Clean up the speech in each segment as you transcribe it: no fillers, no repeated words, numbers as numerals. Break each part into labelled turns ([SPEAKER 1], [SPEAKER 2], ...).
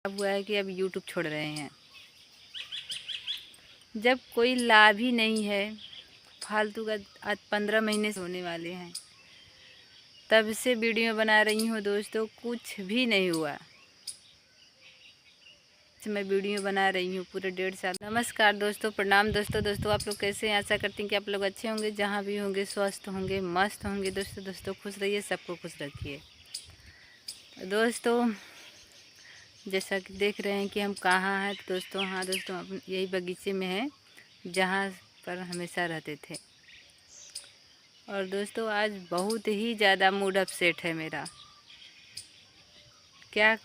[SPEAKER 1] अब हुआ है कि अब यूट्यूब छोड़ रहे हैं। जब कोई लाभ ही नहीं है, फालतू का। आज 15 महीने से होने वाले हैं, तब से वीडियो बना रही हूँ दोस्तों, कुछ भी नहीं हुआ। मैं वीडियो बना रही हूँ पूरे 1.5 साल। नमस्कार दोस्तों, प्रणाम दोस्तों आप लोग कैसे हैं? आशा करती हैं कि आप लोग अच्छे होंगे, जहाँ भी होंगे स्वस्थ होंगे, मस्त होंगे। दोस्तों खुश रहिए, सबको खुश रखिए। दोस्तों जैसा कि देख रहे हैं कि हम कहाँ हैं, तो दोस्तों हाँ दोस्तों, हम यही बगीचे में हैं जहाँ पर हमेशा रहते थे। और दोस्तों आज बहुत ही ज़्यादा मूड अपसेट है मेरा। क्या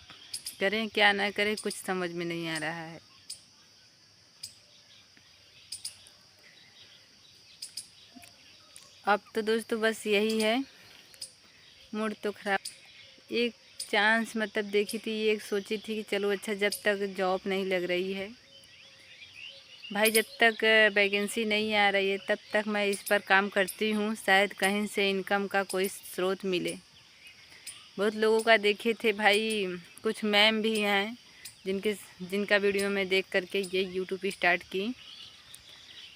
[SPEAKER 1] करें क्या ना करें, कुछ समझ में नहीं आ रहा है। अब तो दोस्तों बस यही है, मूड तो ख़राब। एक चांस मतलब देखी थी, ये सोची थी कि चलो अच्छा, जब तक जॉब नहीं लग रही है भाई, जब तक वैकेंसी नहीं आ रही है, तब तक मैं इस पर काम करती हूँ। शायद कहीं से इनकम का कोई स्रोत मिले। बहुत लोगों का देखे थे भाई, कुछ मैम भी हैं जिनका वीडियो में देख करके ये यूट्यूब स्टार्ट की।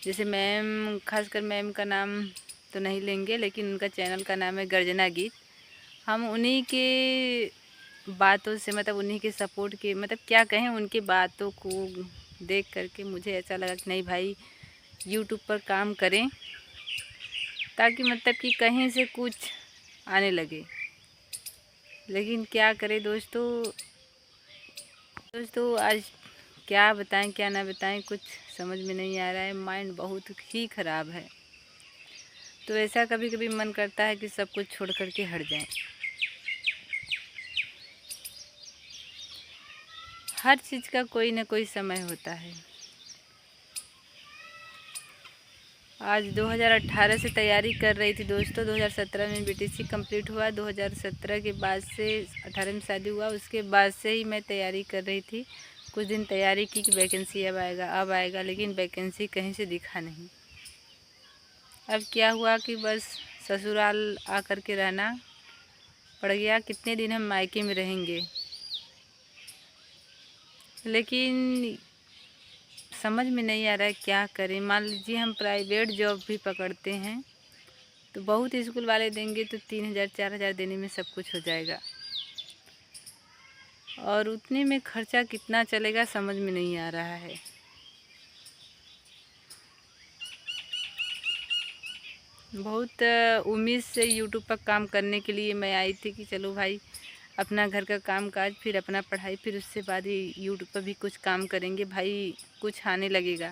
[SPEAKER 1] जैसे मैम, खासकर मैम का नाम तो नहीं लेंगे, लेकिन उनका चैनल का नाम है गर्जना गीत। हम उन्हीं के बातों से, मतलब उन्हीं के सपोर्ट के, मतलब क्या कहें, उनकी बातों को देख करके मुझे ऐसा लगा कि नहीं भाई, यूट्यूब पर काम करें, ताकि मतलब कि कहीं से कुछ आने लगे। लेकिन क्या करें दोस्तों आज क्या बताएं क्या ना बताएं, कुछ समझ में नहीं आ रहा है। माइंड बहुत ही ख़राब है। तो ऐसा कभी कभी मन करता है कि सब कुछ छोड़ करके हट जाएं। हर चीज़ का कोई ना कोई समय होता है। आज 2018 से तैयारी कर रही थी दोस्तों। 2017 में बीटीसी कंप्लीट हुआ। 2017 के बाद से 18 में शादी हुआ। उसके बाद से ही मैं तैयारी कर रही थी। कुछ दिन तैयारी की कि वैकेंसी अब आएगा, लेकिन वैकेंसी कहीं से दिखा नहीं। अब क्या हुआ कि बस ससुराल आकर के रहना पड़ गया। कितने दिन हम मायके में रहेंगे। लेकिन समझ में नहीं आ रहा है क्या करें। मान लीजिए हम प्राइवेट जॉब भी पकड़ते हैं तो बहुत स्कूल वाले देंगे तो 3,000 4,000 देने में सब कुछ हो जाएगा, और उतने में खर्चा कितना चलेगा समझ में नहीं आ रहा है। बहुत उम्मीद से यूट्यूब पर काम करने के लिए मैं आई थी कि चलो भाई, अपना घर का काम काज, फिर अपना पढ़ाई, फिर उससे बाद ही यूट्यूब पर भी कुछ काम करेंगे भाई, कुछ आने लगेगा।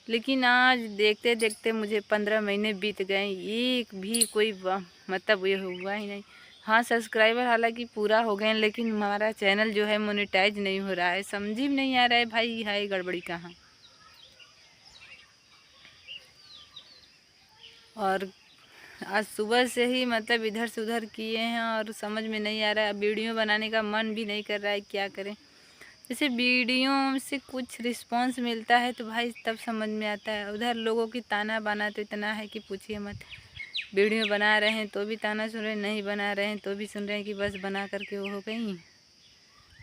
[SPEAKER 1] लेकिन आज देखते देखते मुझे 15 महीने बीत गए, एक भी कोई मतलब ये हुआ ही नहीं। हाँ, सब्सक्राइबर हालांकि पूरा हो गए, लेकिन हमारा चैनल जो है मोनेटाइज नहीं हो रहा है। समझ में नहीं आ रहा है भाई, है गड़बड़ी कहाँ। और आज सुबह से ही मतलब इधर से उधर किए हैं और समझ में नहीं आ रहा है। वीडियो बनाने का मन भी नहीं कर रहा है, क्या करें। जैसे वीडियो से कुछ रिस्पांस मिलता है तो भाई तब समझ में आता है। उधर लोगों की ताना बाना तो इतना है कि पूछिए मत। वीडियो बना रहे हैं तो भी ताना सुन रहे हैं, नहीं बना रहे हैं तो भी सुन रहे हैं कि बस बना करके वो हो गई।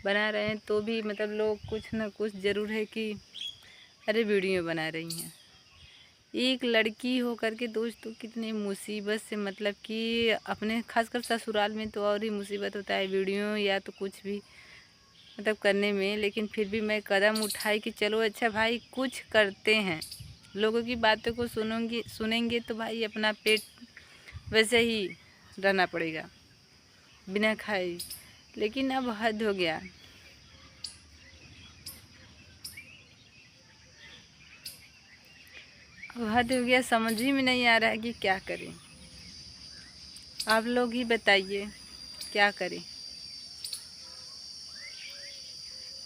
[SPEAKER 1] बना रहे हैं तो भी मतलब लोग कुछ ना कुछ ज़रूर है कि अरे वीडियो बना रही हैं। एक लड़की हो करके दोस्तों कितनी मुसीबत से, मतलब कि अपने खासकर ससुराल में तो और ही मुसीबत होता है वीडियो या तो कुछ भी मतलब करने में। लेकिन फिर भी मैं कदम उठाई कि चलो अच्छा भाई कुछ करते हैं। लोगों की बातों को सुनेंगे तो भाई अपना पेट वैसे ही रहना पड़ेगा बिना खाए। लेकिन अब हद हो गया। अब हद हो गया, समझ ही में नहीं आ रहा है कि क्या करें। आप लोग ही बताइए क्या करें।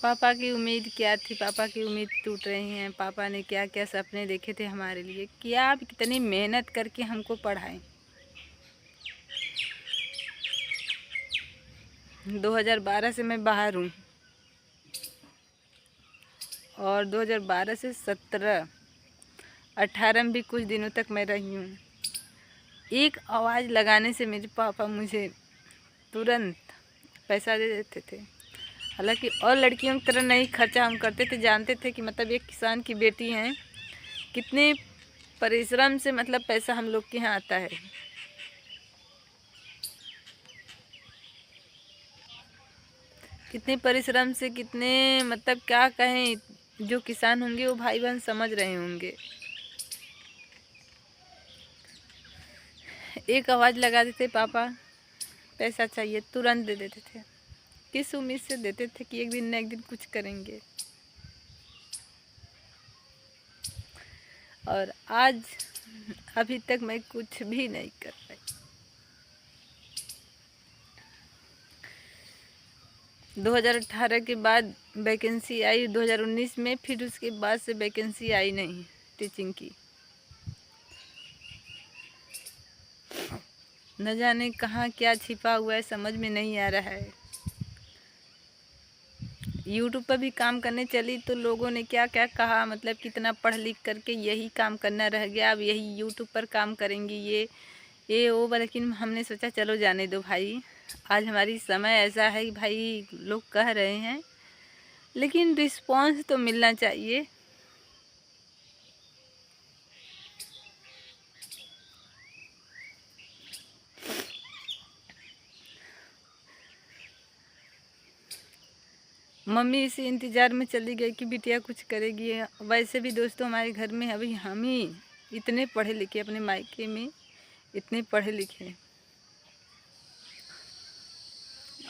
[SPEAKER 1] पापा की उम्मीद क्या थी, पापा की उम्मीद टूट रही हैं। पापा ने क्या क्या सपने देखे थे हमारे लिए, क्या आप कितनी मेहनत करके हमको पढ़ाएं। 2012 से मैं बाहर हूँ, और 2012 से 17 18 में भी कुछ दिनों तक मैं रही हूँ। एक आवाज़ लगाने से मेरे पापा मुझे तुरंत पैसा दे देते थे। हालांकि और लड़कियों की तरह नहीं खर्चा हम करते थे, जानते थे कि मतलब एक किसान की बेटी हैं, कितने परिश्रम से मतलब पैसा हम लोग के यहाँ आता है। कितने परिश्रम से, कितने मतलब क्या कहें, जो किसान होंगे वो भाई बहन समझ रहे होंगे। एक आवाज़ लगा देते पापा पैसा चाहिए, तुरंत दे देते थे। किस उम्मीद से देते थे कि एक दिन न एक दिन कुछ करेंगे। और आज अभी तक मैं कुछ भी नहीं कर पाई। दो 2018 के बाद वैकेंसी आई 2019 में, फिर उसके बाद से वैकेंसी आई नहीं टीचिंग की। न जाने कहाँ क्या छिपा हुआ है, समझ में नहीं आ रहा है। यूट्यूब पर भी काम करने चली तो लोगों ने क्या क्या कहा, मतलब कितना पढ़ लिख करके यही काम करना रह गया, अब यही यूट्यूब पर काम करेंगी, ये वो। लेकिन हमने सोचा चलो जाने दो भाई, आज हमारी समय ऐसा है कि भाई लोग कह रहे हैं, लेकिन रिस्पॉन्स तो मिलना चाहिए। मम्मी इसी इंतज़ार में चली गई कि बिटिया कुछ करेगी। वैसे भी दोस्तों हमारे घर में अभी हम ही इतने पढ़े लिखे, अपने मायके में इतने पढ़े लिखे,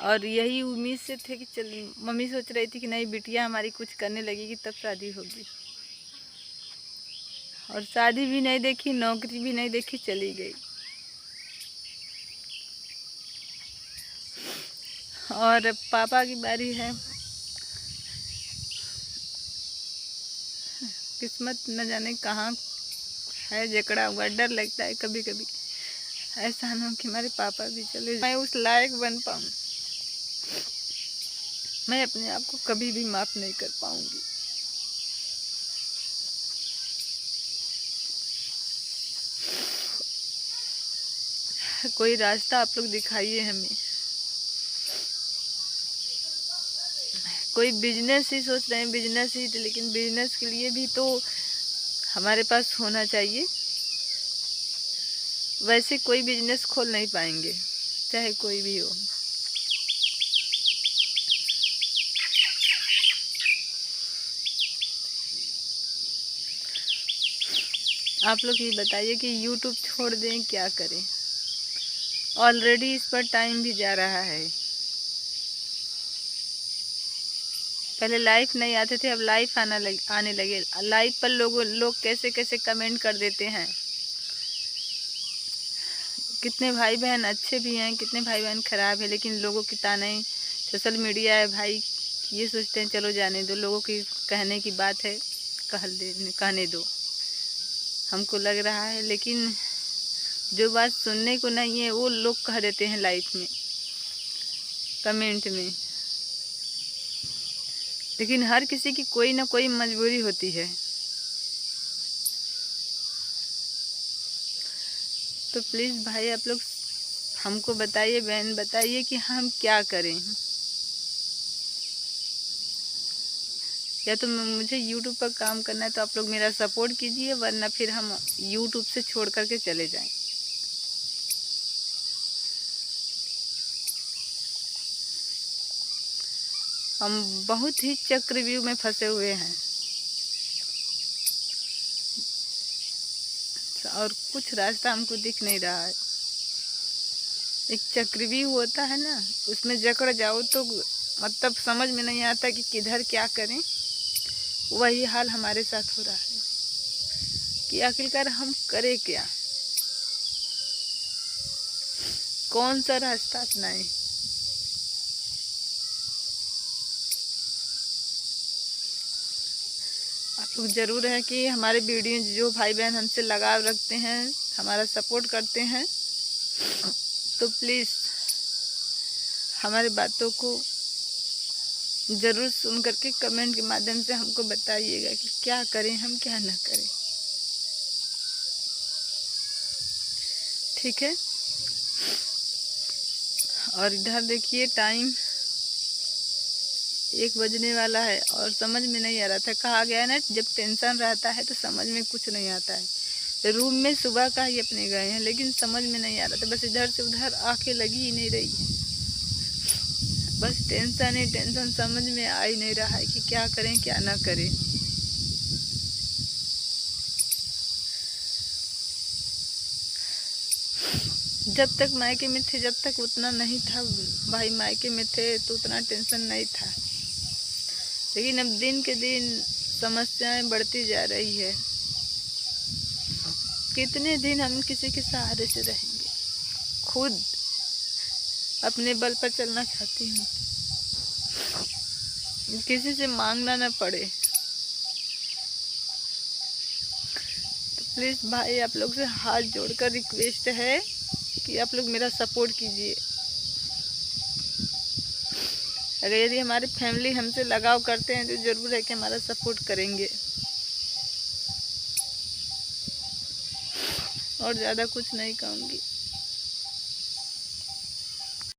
[SPEAKER 1] और यही उम्मीद से थे कि चल, मम्मी सोच रही थी कि नहीं बिटिया हमारी कुछ करने लगेगी तब शादी होगी। और शादी भी नहीं देखी, नौकरी भी नहीं देखी, चली गई। और पापा की बारी है। किस्मत न जाने कहाँ है जकड़ा हुआ। डर लगता है कभी कभी ऐसा ना हो कि हमारे पापा भी चले जाए, मैं उस लायक बन पाऊँ। मैं अपने आप को कभी भी माफ़ नहीं कर पाऊँगी। कोई रास्ता आप लोग दिखाइए हमें। कोई बिजनेस ही सोच रहे हैं, बिजनेस ही, लेकिन बिजनेस के लिए भी तो हमारे पास होना चाहिए। वैसे कोई बिजनेस खोल नहीं पाएंगे, चाहे कोई भी हो। आप लोग ये बताइए कि यूट्यूब छोड़ दें, क्या करें। ऑलरेडी इस पर टाइम भी जा रहा है। पहले लाइव नहीं आते थे, अब लाइव आने लगे। लाइव पर लोग कैसे कैसे कमेंट कर देते हैं। कितने भाई बहन अच्छे भी हैं, कितने भाई बहन खराब है, लेकिन लोगों की ताने, सोशल मीडिया है भाई, ये सोचते हैं चलो जाने दो, लोगों की कहने की बात है, कहने दो। हमको लग रहा है, लेकिन जो बात सुनने को नहीं है वो लोग कह देते हैं लाइफ में, कमेंट में। लेकिन हर किसी की कोई ना कोई मजबूरी होती है। तो प्लीज़ भाई आप लोग हमको बताइए, बहन बताइए कि हम क्या करें। या तो मुझे यूट्यूब पर काम करना है तो आप लोग मेरा सपोर्ट कीजिए, वरना फिर हम यूट्यूब से छोड़ करके चले जाएं। हम बहुत ही चक्रव्यूह में फंसे हुए हैं, और कुछ रास्ता हमको दिख नहीं रहा है। एक चक्रव्यूह होता है ना, उसमें जकड़ जाओ तो मतलब समझ में नहीं आता कि किधर क्या करें। वही हाल हमारे साथ हो रहा है कि आखिरकार हम करें क्या, कौन सा रास्ता अपनाएं। आप लोग ज़रूर है कि हमारे वीडियो, जो भाई बहन हमसे लगाव रखते हैं, हमारा सपोर्ट करते हैं, तो प्लीज़ हमारे बातों को ज़रूर सुन करके कमेंट के माध्यम से हमको बताइएगा कि क्या करें हम, क्या ना करें। ठीक है। और इधर देखिए टाइम 1 बजने वाला है और समझ में नहीं आ रहा था। कहा गया है ना, जब टेंशन रहता है तो समझ में कुछ नहीं आता है। तो रूम में सुबह का ही अपने गए हैं, लेकिन समझ में नहीं आ रहा था। बस इधर से उधर आंखें लगी ही नहीं रही है। बस टेंशन ही टेंशन, समझ में आ ही नहीं रहा है कि क्या करें क्या ना करें। जब तक मायके में थे, जब तक उतना नहीं था भाई, मायके में थे तो उतना टेंशन नहीं था। लेकिन अब दिन के दिन समस्याएं बढ़ती जा रही है। कितने दिन हम किसी के सहारे से रहेंगे? खुद अपने बल पर चलना चाहती हूँ, किसी से मांगना न पड़े। तो प्लीज़ भाई, आप लोग से हाथ जोड़कर रिक्वेस्ट है कि आप लोग मेरा सपोर्ट कीजिए। अगर यदि हमारी फैमिली हमसे लगाव करते हैं तो ज़रूर है कि हमारा सपोर्ट करेंगे। और ज़्यादा कुछ नहीं कहूँगी।